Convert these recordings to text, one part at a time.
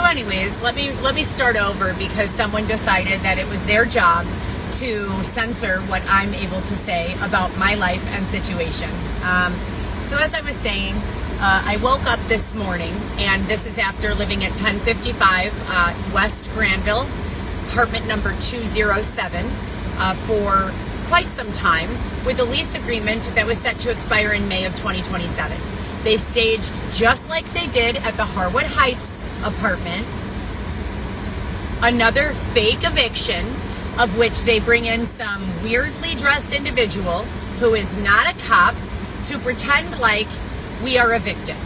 anyways, let me start over because someone decided that it was their job to censor what I'm able to say about my life and situation. So as I was saying, I woke up this morning, and this is after living at 1055 West Granville, apartment number 207, for quite some time, with a lease agreement that was set to expire in May of 2027. They staged just like they did at the Harwood Heights apartment, another fake eviction, of which they bring in some weirdly dressed individual who is not a cop to pretend like we are evicted,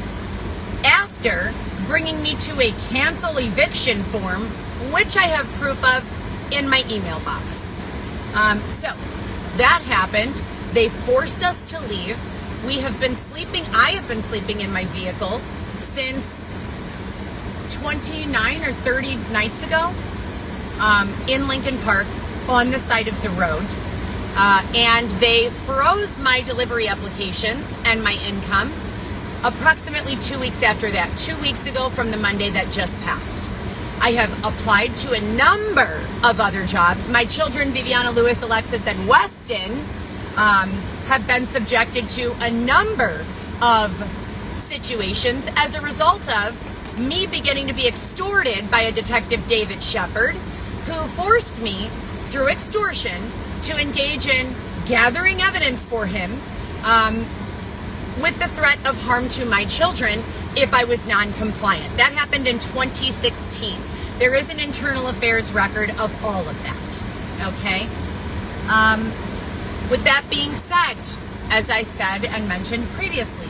after bringing me to a cancel eviction form, which I have proof of in my email box. So that happened. They forced us to leave. I have been sleeping in my vehicle since 29 or 30 nights ago, in Lincoln Park on the side of the road. And they froze my delivery applications and my income approximately 2 weeks after that, 2 weeks ago from the Monday that just passed. I have applied to a number of other jobs. My children, Viviana, Lewis, Alexis, and Weston, have been subjected to a number of situations as a result of me beginning to be extorted by a detective, David Shepard, who forced me through extortion to engage in gathering evidence for him, with the threat of harm to my children if I was non-compliant. That happened in 2016. There is an internal affairs record of all of that, okay? With that being said, as I said and mentioned previously,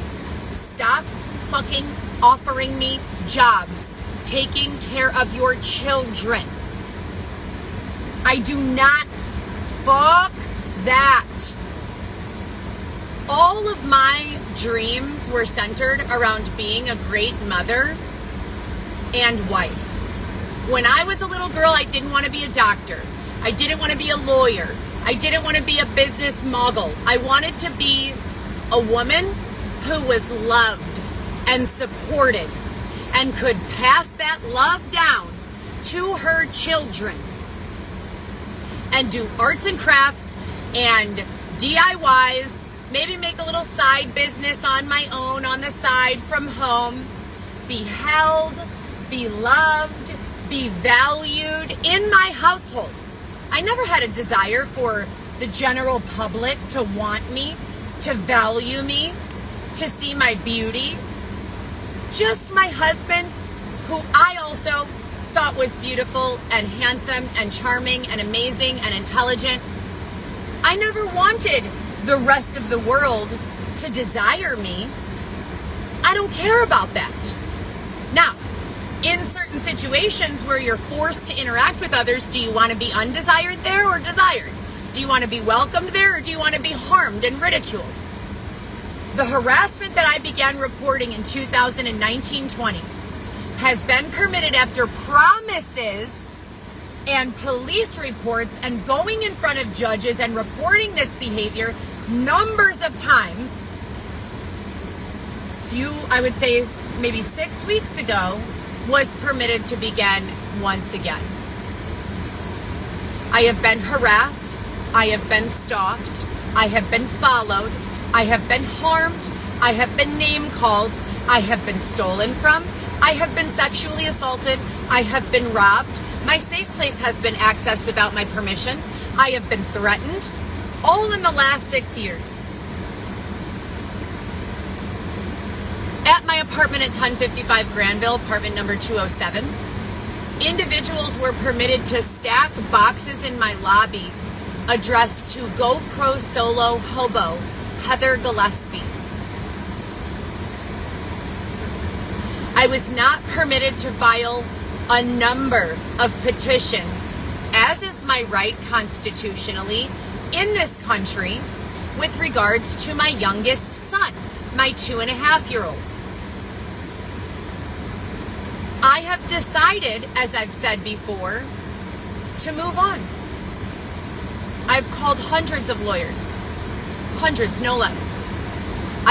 stop fucking offering me jobs, taking care of your children. I do not fuck that. All of my dreams were centered around being a great mother and wife. When I was a little girl, I didn't want to be a doctor. I didn't want to be a lawyer. I didn't want to be a business mogul. I wanted to be a woman who was loved and supported and could pass that love down to her children and do arts and crafts and DIYs, maybe make a little side business on my own on the side from home, be held, be loved, be valued in my household. I never had a desire for the general public to want me, to value me, to see my beauty. Just my husband, who I also thought was beautiful and handsome and charming and amazing and intelligent. I never wanted the rest of the world to desire me. I don't care about that. Now, in certain situations where you're forced to interact with others, do you want to be undesired there or desired? Do you want to be welcomed there or do you want to be harmed and ridiculed? The harassment that I began reporting in 2019-20 has been permitted after promises and police reports and going in front of judges and reporting this behavior numbers of times. I would say maybe 6 weeks ago, was permitted to begin once again. I have been harassed. I have been stalked. I have been followed. I have been harmed. I have been name called. I have been stolen from. I have been sexually assaulted. I have been robbed. My safe place has been accessed without my permission. I have been threatened, all in the last 6 years. At my apartment at 1055 Granville, apartment number 207, individuals were permitted to stack boxes in my lobby addressed to GoPro Solo Hobo Heather Gillespie. I was not permitted to file a number of petitions, as is my right constitutionally in this country, with regards to my youngest son, my 2.5-year-old. I have decided, as I've said before, to move on. I've called hundreds of lawyers, hundreds, no less.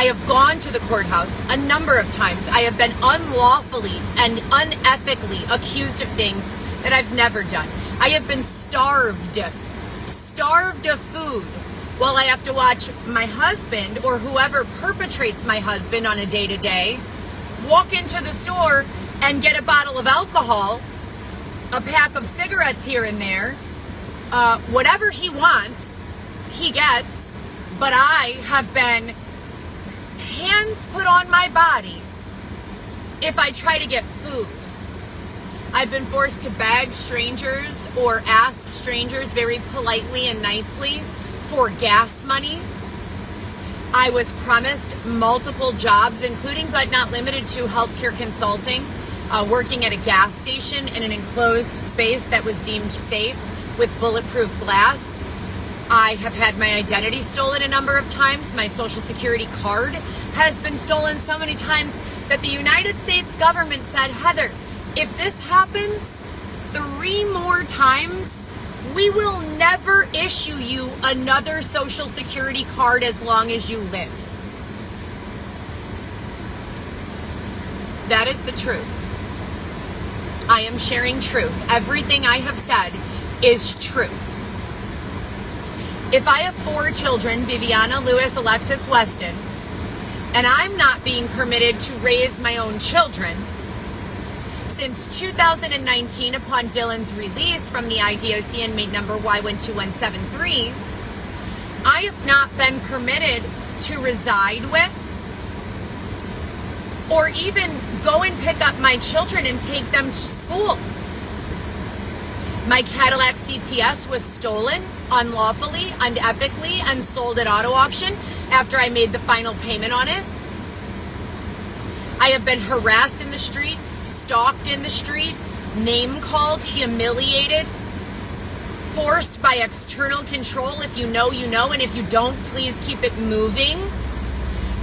I have gone to the courthouse a number of times. I have been unlawfully and unethically accused of things that I've never done. I have been starved of food, while I have to watch my husband or whoever perpetrates my husband on a day-to-day walk into the store and get a bottle of alcohol, a pack of cigarettes here and there, whatever he wants, he gets, but I have been hands put on my body if I try to get food. I've been forced to beg strangers or ask strangers very politely and nicely for gas money. I was promised multiple jobs, including but not limited to healthcare consulting, working at a gas station in an enclosed space that was deemed safe with bulletproof glass. I have had my identity stolen a number of times. My Social Security card has been stolen so many times that the United States government said, Heather, if this happens 3 more times, we will never issue you another Social Security card as long as you live. That is the truth. I am sharing truth. Everything I have said is truth. If I have 4 children, Viviana, Lewis, Alexis, Weston, and I'm not being permitted to raise my own children, since 2019, upon Dylan's release from the IDOC inmate number Y12173, I have not been permitted to reside with or even go and pick up my children and take them to school. My Cadillac CTS was stolen unlawfully, unethically, and sold at auto auction after I made the final payment on it. I have been harassed in the street, stalked in the street, name called, humiliated, forced by external control. If you know, you know, and if you don't, please keep it moving.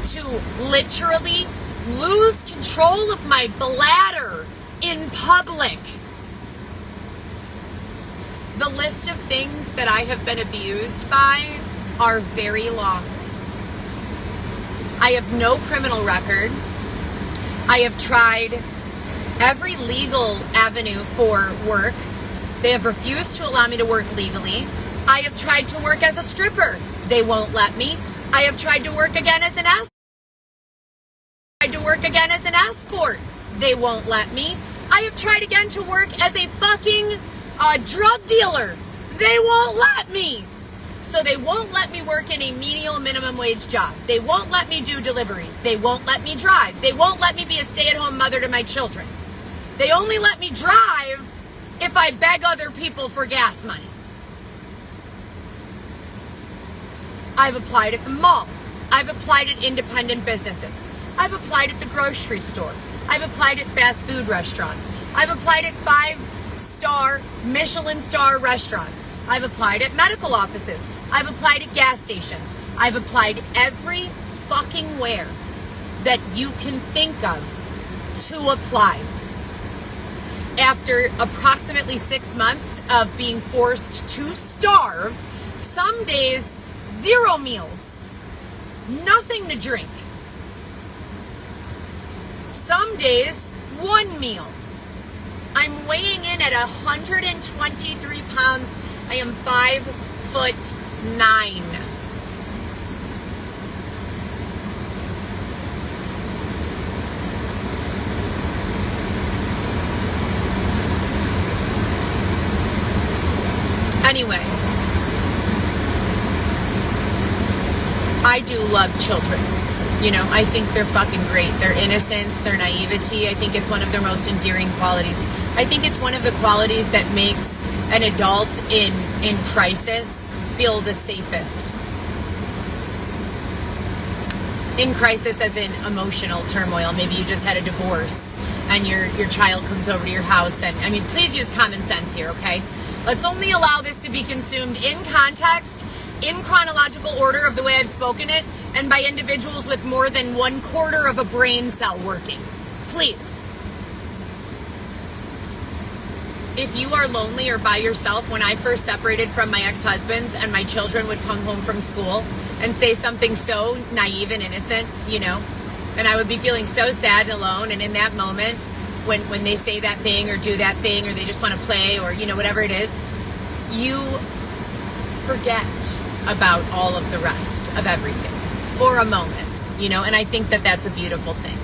To literally lose control of my bladder in public. The list of things that I have been abused by are very long. I have no criminal record. I have tried every legal avenue for work. They have refused to allow me to work legally. I have tried to work as a stripper. They won't let me. I have tried to work again as an escort. They won't let me. I have tried again to work as a fucking drug dealer. They won't let me. So they won't let me work in a menial minimum wage job. They won't let me do deliveries. They won't let me drive. They won't let me be a stay-at-home mother to my children. They only let me drive if I beg other people for gas money. I've applied at the mall. I've applied at independent businesses. I've applied at the grocery store. I've applied at fast food restaurants. I've applied at 5-star, Michelin star restaurants. I've applied at medical offices. I've applied at gas stations. I've applied every fucking where that you can think of to apply. After approximately 6 months of being forced to starve, some days 0 meals, nothing to drink. Some days 1 meal. I'm weighing in at 123 pounds. I am 5'9". Anyway, I do love children. You know, I think they're fucking great. Their innocence, their naivety, I think it's one of their most endearing qualities. I think it's one of the qualities that makes an adult in crisis feel the safest. In crisis as in emotional turmoil. Maybe you just had a divorce and your child comes over to your house and, I mean, please use common sense here, okay? Let's only allow this to be consumed in context, in chronological order of the way I've spoken it, and by individuals with more than 1/4 of a brain cell working. Please. If you are lonely or by yourself, when I first separated from my ex-husbands and my children would come home from school, and say something so naive and innocent, you know, and I would be feeling so sad and alone. And in that moment, when they say that thing or do that thing, or they just want to play, or, you know, whatever it is, you forget about all of the rest of everything for a moment, you know, and I think that that's a beautiful thing.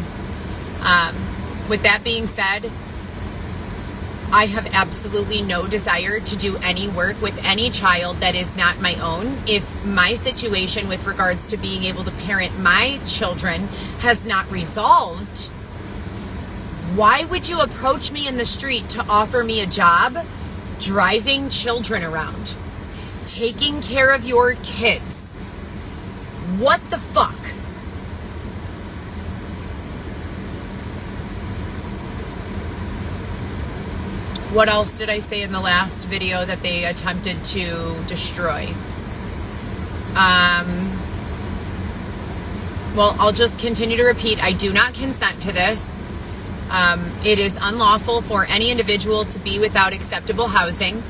With that being said, I have absolutely no desire to do any work with any child that is not my own. If my situation with regards to being able to parent my children has not resolved, why would you approach me in the street to offer me a job driving children around, taking care of your kids? What the fuck? What else did I say in the last video that they attempted to destroy? Well, I'll just continue to repeat. I do not consent to this. It is unlawful for any individual to be without acceptable housing.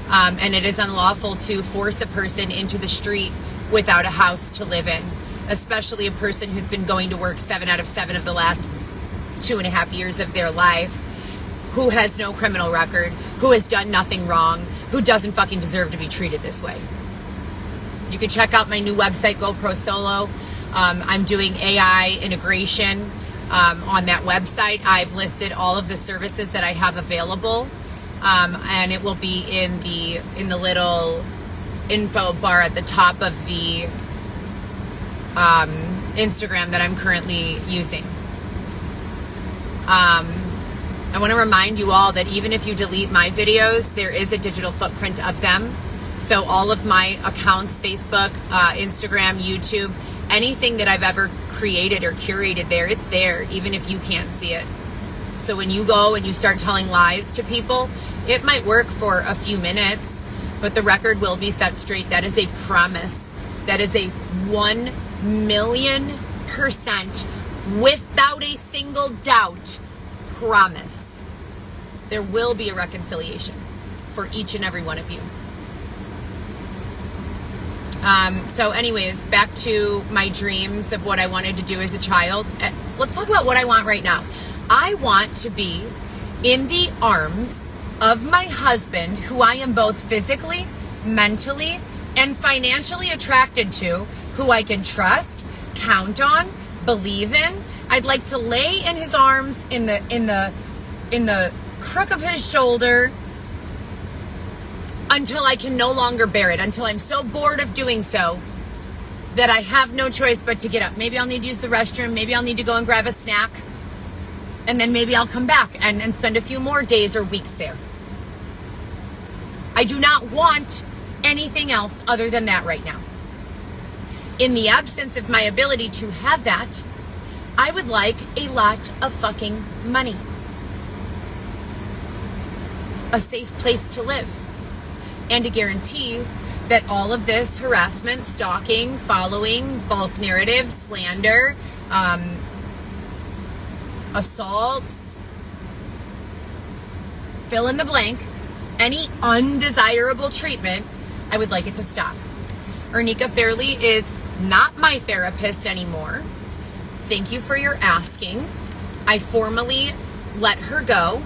And it is unlawful to force a person into the street without a house to live in, especially a person who's been going to work 7 out of 7 of the last 2.5 years of their life, who has no criminal record, who has done nothing wrong, who doesn't fucking deserve to be treated this way. You can check out my new website, GoPro Solo. I'm doing AI integration on that website. I've listed all of the services that I have available, and it will be in the little info bar at the top of the Instagram that I'm currently using. I want to remind you all that even if you delete my videos, there is a digital footprint of them. So all of my accounts, Facebook, Instagram, YouTube, anything that I've ever created or curated there, it's there, even if you can't see it. So when you go and you start telling lies to people, it might work for a few minutes, but the record will be set straight. That is a promise. That is a 1,000,000% without a single doubt promise. There will be a reconciliation for each and every one of you. So anyways, back to my dreams of what I wanted to do as a child. Let's talk about what I want right now. I want to be in the arms of my husband, who I am both physically, mentally, and financially attracted to, who I can trust, count on, believe in. I'd like to lay in his arms, in the crook of his shoulder, until I can no longer bear it, until I'm so bored of doing so that I have no choice but to get up. Maybe I'll need to use the restroom. Maybe I'll need to go and grab a snack. And then maybe I'll come back and spend a few more days or weeks there. I do not want anything else other than that right now. In the absence of my ability to have that, I would like a lot of fucking money. A safe place to live. And a guarantee that all of this harassment, stalking, following, false narratives, slander, assaults, fill in the blank, any undesirable treatment, I would like it to stop. Ernika Fairley is not my therapist anymore. Thank you for your asking. I formally let her go.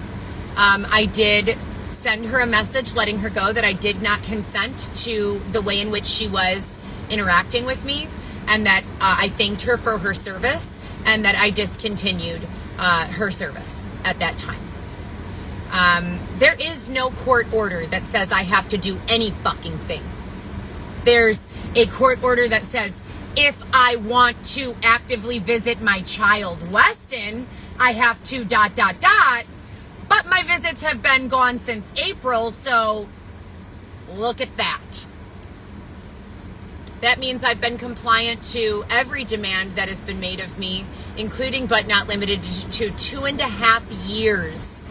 I did send her a message letting her go that I did not consent to the way in which she was interacting with me, and that I thanked her for her service, and that I discontinued her service at that time. There is no court order that says I have to do any fucking thing. There's a court order that says if I want to actively visit my child, Weston, I have to ... But my visits have been gone since April, so look at that. That means I've been compliant to every demand that has been made of me, including but not limited to 2.5 years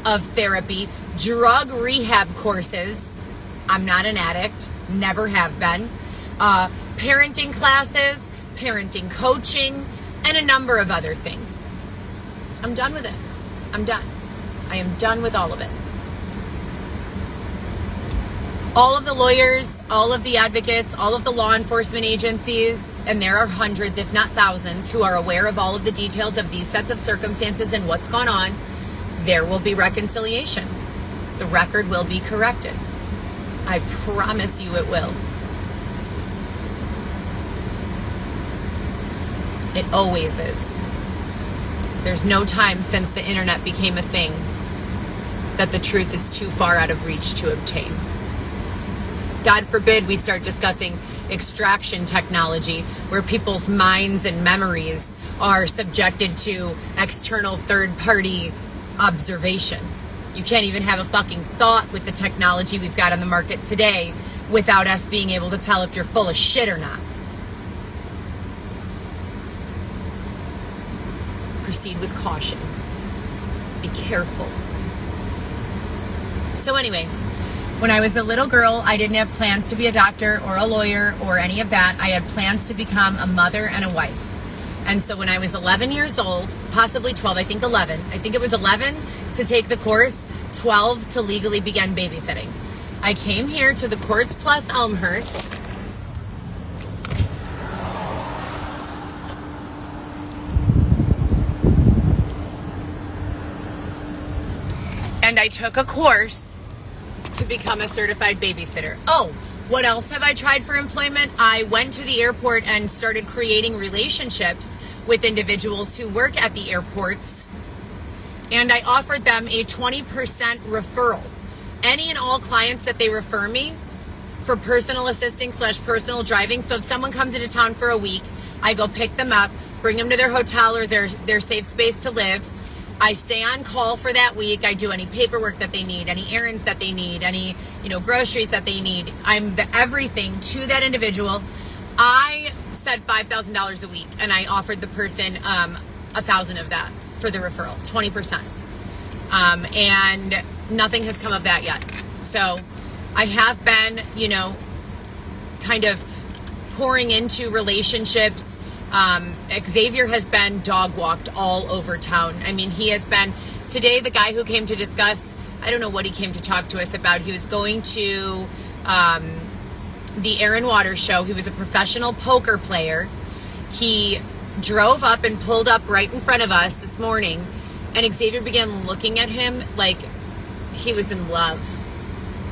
of therapy, drug rehab courses. I'm not an addict, never have been. Parenting classes, parenting coaching, and a number of other things. I'm done with it. I'm done. I am done with all of it. All of the lawyers, all of the advocates, all of the law enforcement agencies, and there are hundreds, if not thousands, who are aware of all of the details of these sets of circumstances and what's gone on, there will be reconciliation. The record will be corrected. I promise you it will. It always is. There's no time since the internet became a thing that the truth is too far out of reach to obtain. God forbid we start discussing extraction technology where people's minds and memories are subjected to external third-party observation. You can't even have a fucking thought with the technology we've got on the market today without us being able to tell if you're full of shit or not. Proceed with caution. Be careful. So anyway, when I was a little girl, I didn't have plans to be a doctor or a lawyer or any of that. I had plans to become a mother and a wife. And so when I was 11 years old, possibly 12, I think 11. I think it was 11 to take the course, 12 to legally begin babysitting. I came here to the Courts Plus Elmhurst. And I took a course to become a certified babysitter. Oh, what else have I tried for employment? I went to the airport and started creating relationships with individuals who work at the airports. And I offered them a 20% referral. Any and all clients that they refer me for personal assisting / personal driving. So if someone comes into town for a week, I go pick them up, bring them to their hotel or their safe space to live. I stay on call for that week. I do any paperwork that they need, any errands that they need, any, groceries that they need. I'm the everything to that individual. I said $5,000 a week, and I offered the person $1,000 of that for the referral, 20%. And nothing has come of that yet. So I have been, kind of pouring into relationships. Xavier has been dog walked all over town. I mean, he has been, today the guy who came to discuss, I don't know what he came to talk to us about. He was going to the Air and Water show. He was a professional poker player. He drove up and pulled up right in front of us this morning, and Xavier began looking at him like he was in love.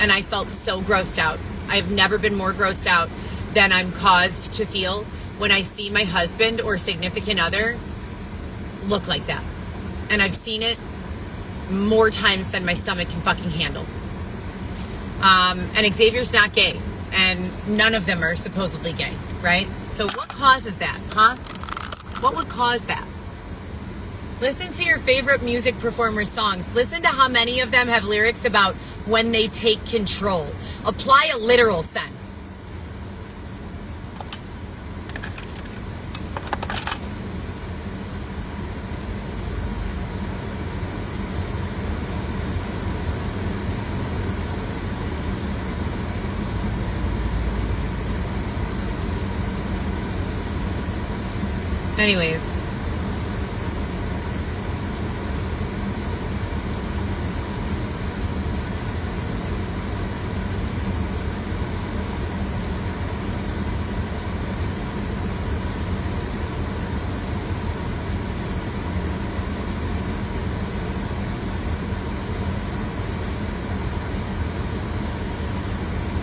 And I felt so grossed out. I've never been more grossed out than I'm caused to feel when I see my husband or significant other look like that. And I've seen it more times than my stomach can fucking handle. And Xavier's not gay. And none of them are supposedly gay, right? So what causes that, huh? What would cause that? Listen to your favorite music performers' songs. Listen to how many of them have lyrics about when they take control. Apply a literal sense. Anyways.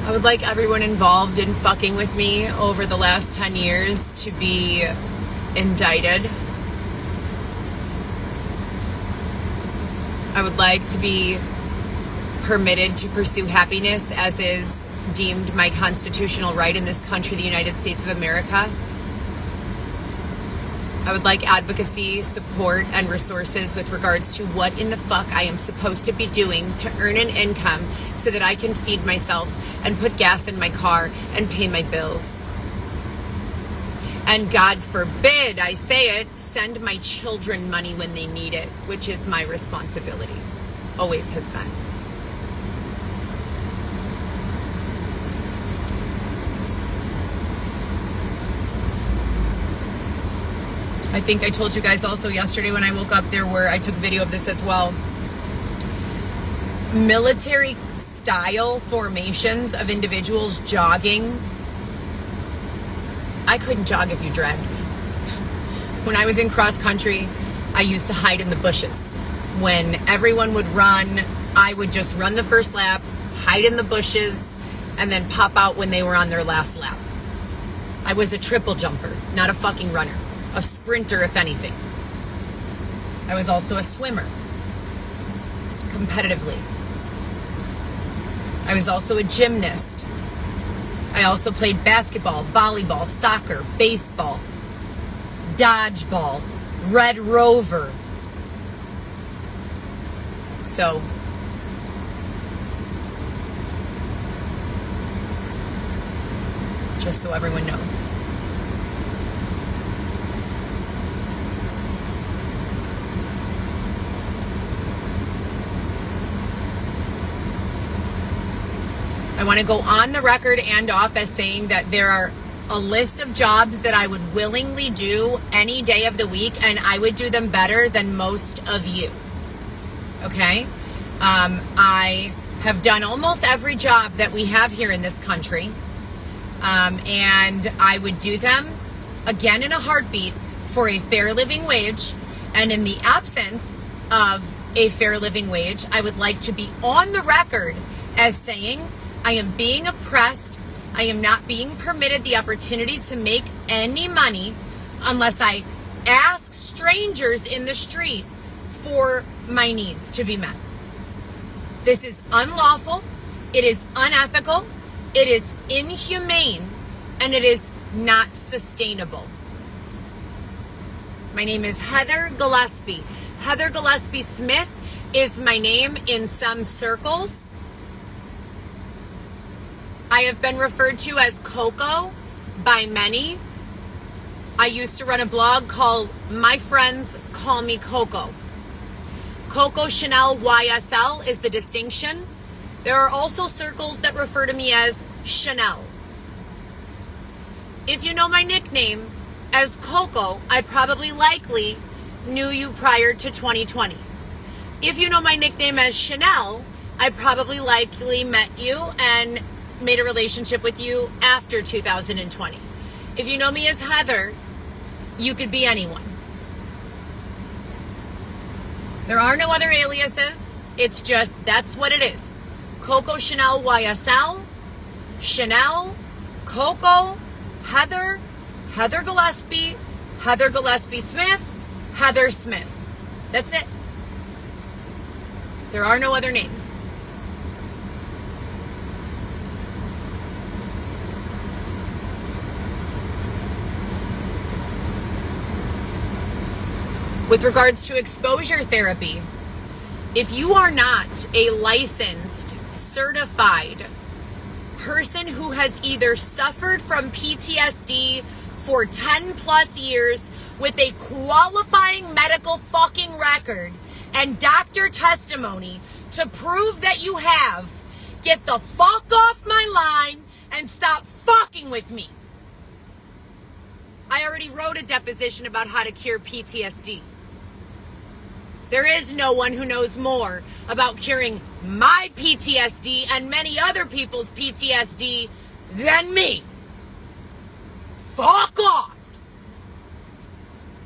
I would like everyone involved in fucking with me over the last 10 years to be indicted. I would like to be permitted to pursue happiness as is deemed my constitutional right in this country, the United States of America. I would like advocacy, support, and resources with regards to what in the fuck I am supposed to be doing to earn an income so that I can feed myself and put gas in my car and pay my bills. And God forbid, I say it, send my children money when they need it, which is my responsibility. Always has been. I think I told you guys also yesterday when I woke up, I took video of this as well. Military style formations of individuals jogging. I couldn't jog if you dragged me. When I was in cross country, I used to hide in the bushes. When everyone would run, I would just run the first lap, hide in the bushes, and then pop out when they were on their last lap. I was a triple jumper, not a fucking runner. A sprinter, if anything. I was also a swimmer, competitively. I was also a gymnast. I also played basketball, volleyball, soccer, baseball, dodgeball, Red Rover. So, just so everyone knows. I want to go on the record and off as saying that there are a list of jobs that I would willingly do any day of the week, and I would do them better than most of you. Okay? I have done almost every job that we have here in this country, and I would do them again in a heartbeat for a fair living wage. And in the absence of a fair living wage, I would like to be on the record as saying I am being oppressed. I am not being permitted the opportunity to make any money unless I ask strangers in the street for my needs to be met. This is unlawful. It is unethical. It is inhumane, and it is not sustainable. My name is Heather Gillespie. Heather Gillespie Smith is my name in some circles. I have been referred to as Coco by many. I used to run a blog called My Friends Call Me Coco. Coco Chanel YSL is the distinction. There are also circles that refer to me as Chanel. If you know my nickname as Coco, I probably likely knew you prior to 2020. If you know my nickname as Chanel, I probably likely met you and made a relationship with you after 2020. If you know me as Heather, you could be anyone. There are no other aliases. It's just, that's what it is. Coco Chanel YSL, Chanel, Coco, Heather, Heather Gillespie, Heather Gillespie Smith, Heather Smith. That's it. There are no other names. With regards to exposure therapy, if you are not a licensed, certified person who has either suffered from PTSD for 10 plus years with a qualifying medical fucking record and doctor testimony to prove that you have, get the fuck off my line and stop fucking with me. I already wrote a deposition about how to cure PTSD. There is no one who knows more about curing my PTSD and many other people's PTSD than me. Fuck off!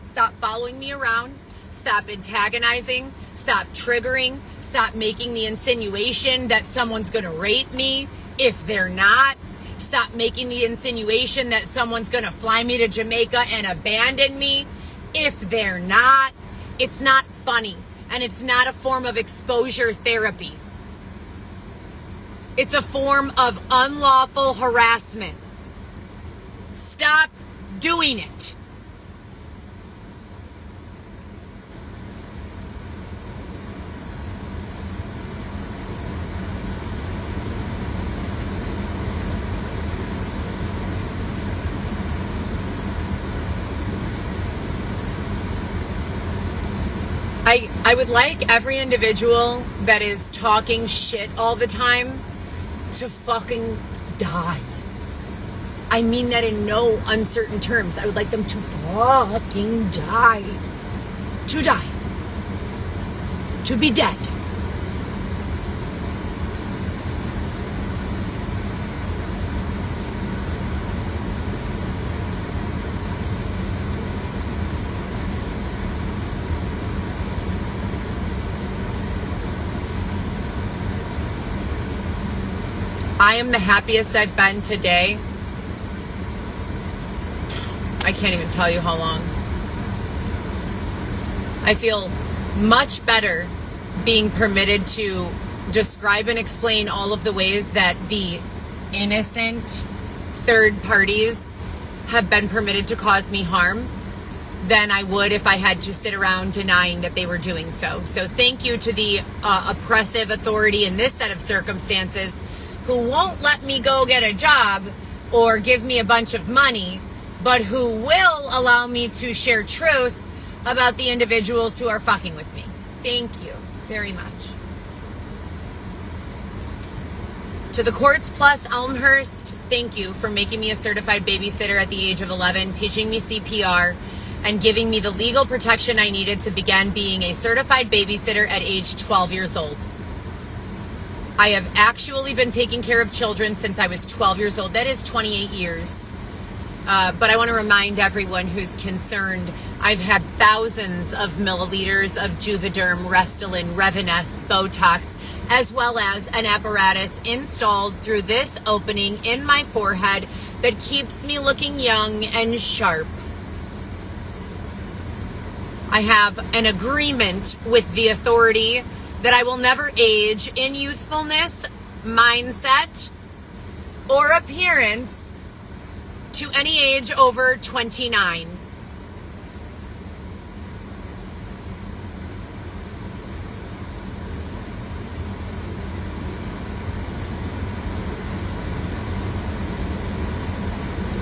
Stop following me around. Stop antagonizing. Stop triggering. Stop making the insinuation that someone's gonna rape me if they're not. Stop making the insinuation that someone's gonna fly me to Jamaica and abandon me if they're not. It's not funny, and it's not a form of exposure therapy. It's a form of unlawful harassment. Stop doing it. I would like every individual that is talking shit all the time to fucking die. I mean that in no uncertain terms. I would like them to fucking die. To die. To be dead. I am the happiest I've been today. I can't even tell you how long. I feel much better being permitted to describe and explain all of the ways that the innocent third parties have been permitted to cause me harm than I would if I had to sit around denying that they were doing so. So thank you to the oppressive authority in this set of circumstances who won't let me go get a job or give me a bunch of money, but who will allow me to share truth about the individuals who are fucking with me. Thank you very much. To the Courts Plus Elmhurst, thank you for making me a certified babysitter at the age of 11, teaching me CPR, and giving me the legal protection I needed to begin being a certified babysitter at age 12 years old. I have actually been taking care of children since I was 12 years old. That is 28 years. But I want to remind everyone who's concerned, I've had thousands of milliliters of Juvederm, Restylane, Reviness, Botox, as well as an apparatus installed through this opening in my forehead that keeps me looking young and sharp. I have an agreement with the authority that I will never age in youthfulness, mindset, or appearance to any age over 29.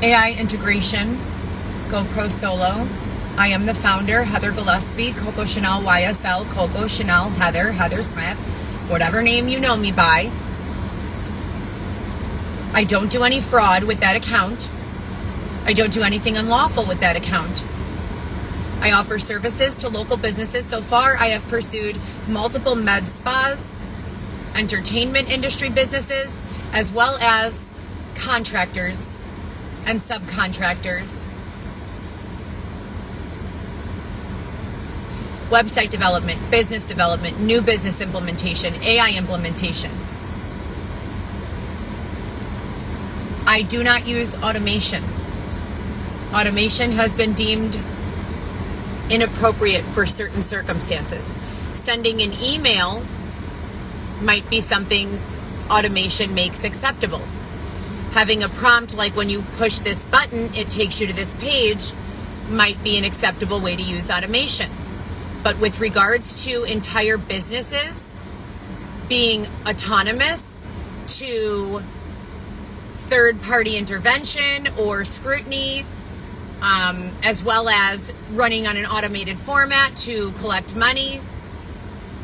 AI integration, GoPro Solo. I am the founder, Heather Gillespie, Coco Chanel YSL, Coco Chanel, Heather Smith, whatever name you know me by. I don't do any fraud with that account. I don't do anything unlawful with that account. I offer services to local businesses. So far, I have pursued multiple med spas, entertainment industry businesses, as well as contractors and subcontractors. Website development, business development, new business implementation, AI implementation. I do not use automation. Automation has been deemed inappropriate for certain circumstances. Sending an email might be something automation makes acceptable. Having a prompt like when you push this button, it takes you to this page might be an acceptable way to use automation. But with regards to entire businesses being autonomous to third-party intervention or scrutiny, as well as running on an automated format to collect money,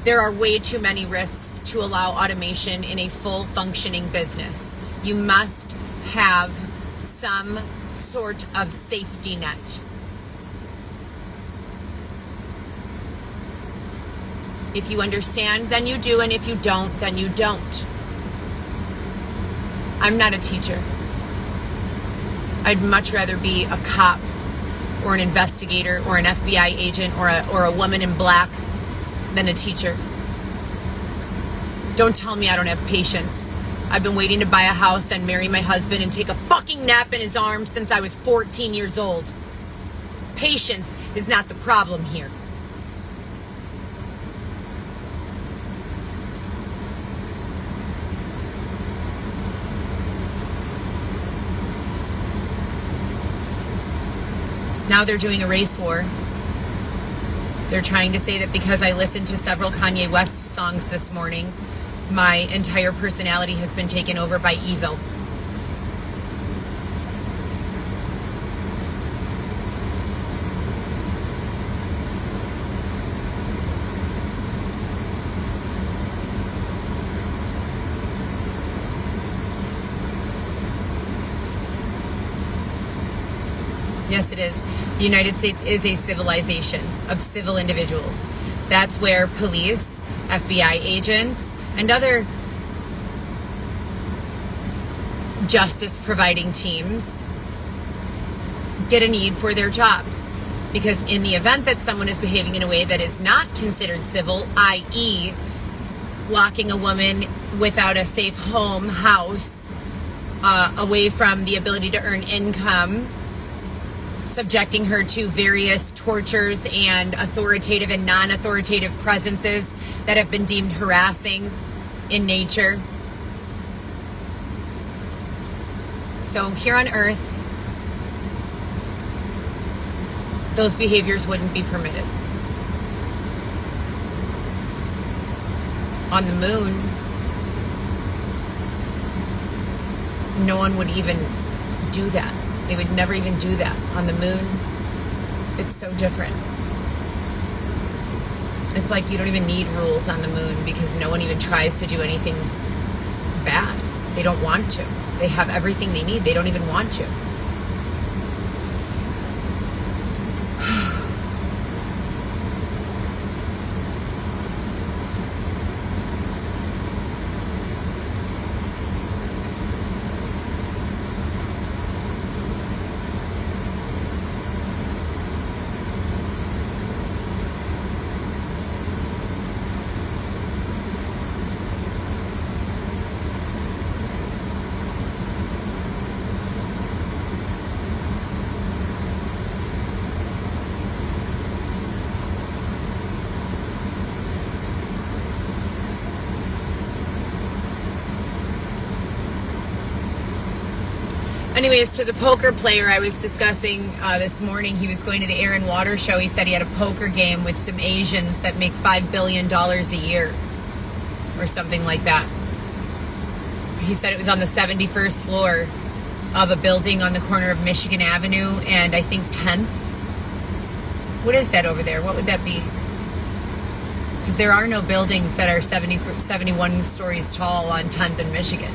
there are way too many risks to allow automation in a full functioning business. You must have some sort of safety net. If you understand, then you do, and if you don't, then you don't. I'm not a teacher. I'd much rather be a cop or an investigator or an FBI agent or a woman in black than a teacher. Don't tell me I don't have patience. I've been waiting to buy a house and marry my husband and take a fucking nap in his arms since I was 14 years old. Patience is not the problem here. Now they're doing a race war. They're trying to say that because I listened to several Kanye West songs this morning, my entire personality has been taken over by evil. Yes, it is. The United States is a civilization of civil individuals. That's where police, FBI agents, and other justice-providing teams get a need for their jobs. Because in the event that someone is behaving in a way that is not considered civil, i.e., locking a woman without a safe house, away from the ability to earn income, subjecting her to various tortures and authoritative and non-authoritative presences that have been deemed harassing in nature. So here on Earth, those behaviors wouldn't be permitted. On the moon, no one would even do that. They would never even do that. On the moon, it's so different. It's like you don't even need rules on the moon because no one even tries to do anything bad. They don't want to. They have everything they need. They don't even want to. Anyways, to the poker player I was discussing this morning, he was going to the Air and Water show. He said he had a poker game with some Asians that make $5 billion a year or something like that. He said it was on the 71st floor of a building on the corner of Michigan Avenue and I think 10th. What is that over there? What would that be? Because there are no buildings that are 71 stories tall on 10th in Michigan.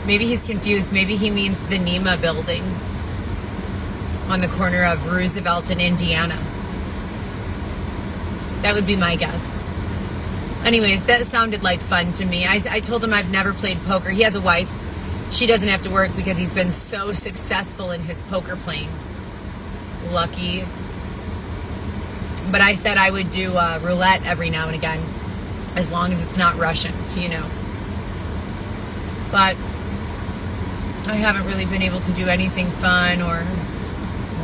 Maybe he's confused. Maybe he means the NEMA building on the corner of Roosevelt and Indiana. That would be my guess. Anyways, that sounded like fun to me. I told him I've never played poker. He has a wife. She doesn't have to work because he's been so successful in his poker playing. Lucky. But I said I would do roulette every now and again, as long as it's not Russian, you know. But I haven't really been able to do anything fun or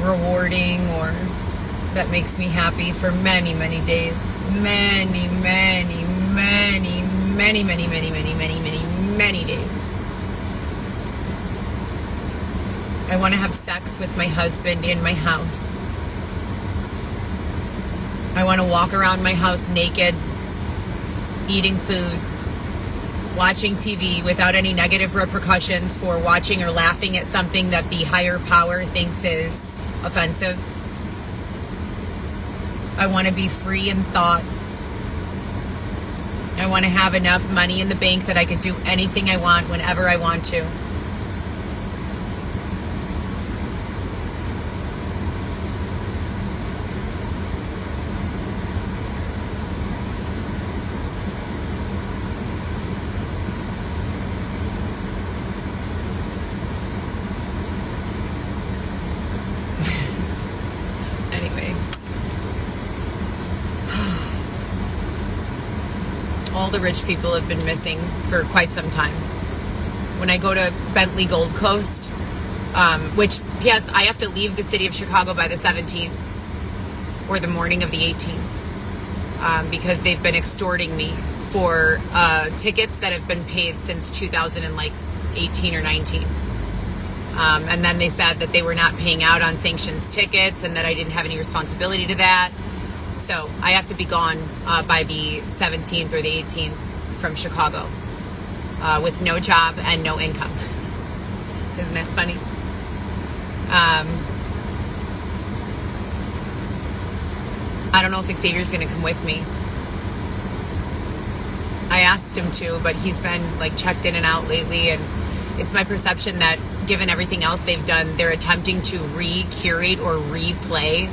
rewarding or that makes me happy for many, many days. Many days. I want to have sex with my husband in my house. I want to walk around my house naked, eating food, watching TV without any negative repercussions for watching or laughing at something that the higher power thinks is offensive. I want to be free in thought. I want to have enough money in the bank that I could do anything I want whenever I want to. All the rich people have been missing for quite some time. When I go to Bentley Gold Coast, which, yes, I have to leave the city of Chicago by the 17th or the morning of the 18th because they've been extorting me for tickets that have been paid since 2018 or 19. And then they said that they were not paying out on sanctions tickets and that I didn't have any responsibility to that. So I have to be gone by the 17th or the 18th from Chicago with no job and no income. Isn't that funny? I don't know if Xavier's going to come with me. I asked him to, but he's been like checked in and out lately, and it's my perception that given everything else they've done, they're attempting to re-curate or replay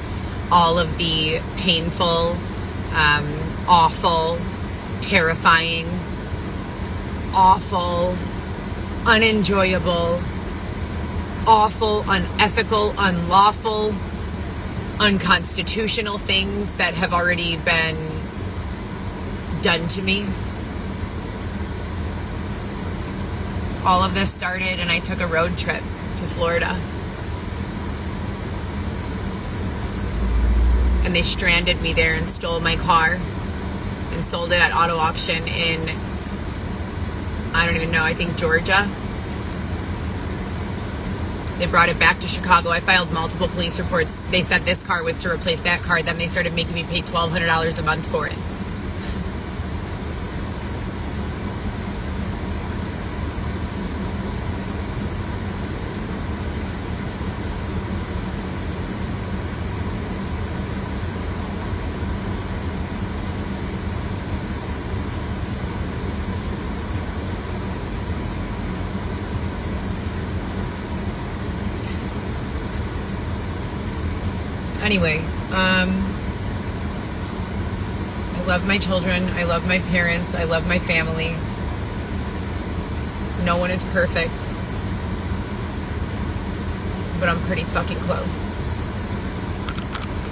all of the painful, awful, terrifying, awful, unenjoyable, awful, unethical, unlawful, unconstitutional things that have already been done to me. all of this started and I took a road trip to Florida. And they stranded me there and stole my car and sold it at auto auction in, I don't even know, I think Georgia. They brought it back to Chicago. I filed multiple police reports. They said this car was to replace that car. Then they started making me pay $1,200 a month for it. Anyway, I love my children. I love my parents. I love my family. No one is perfect. But I'm pretty fucking close.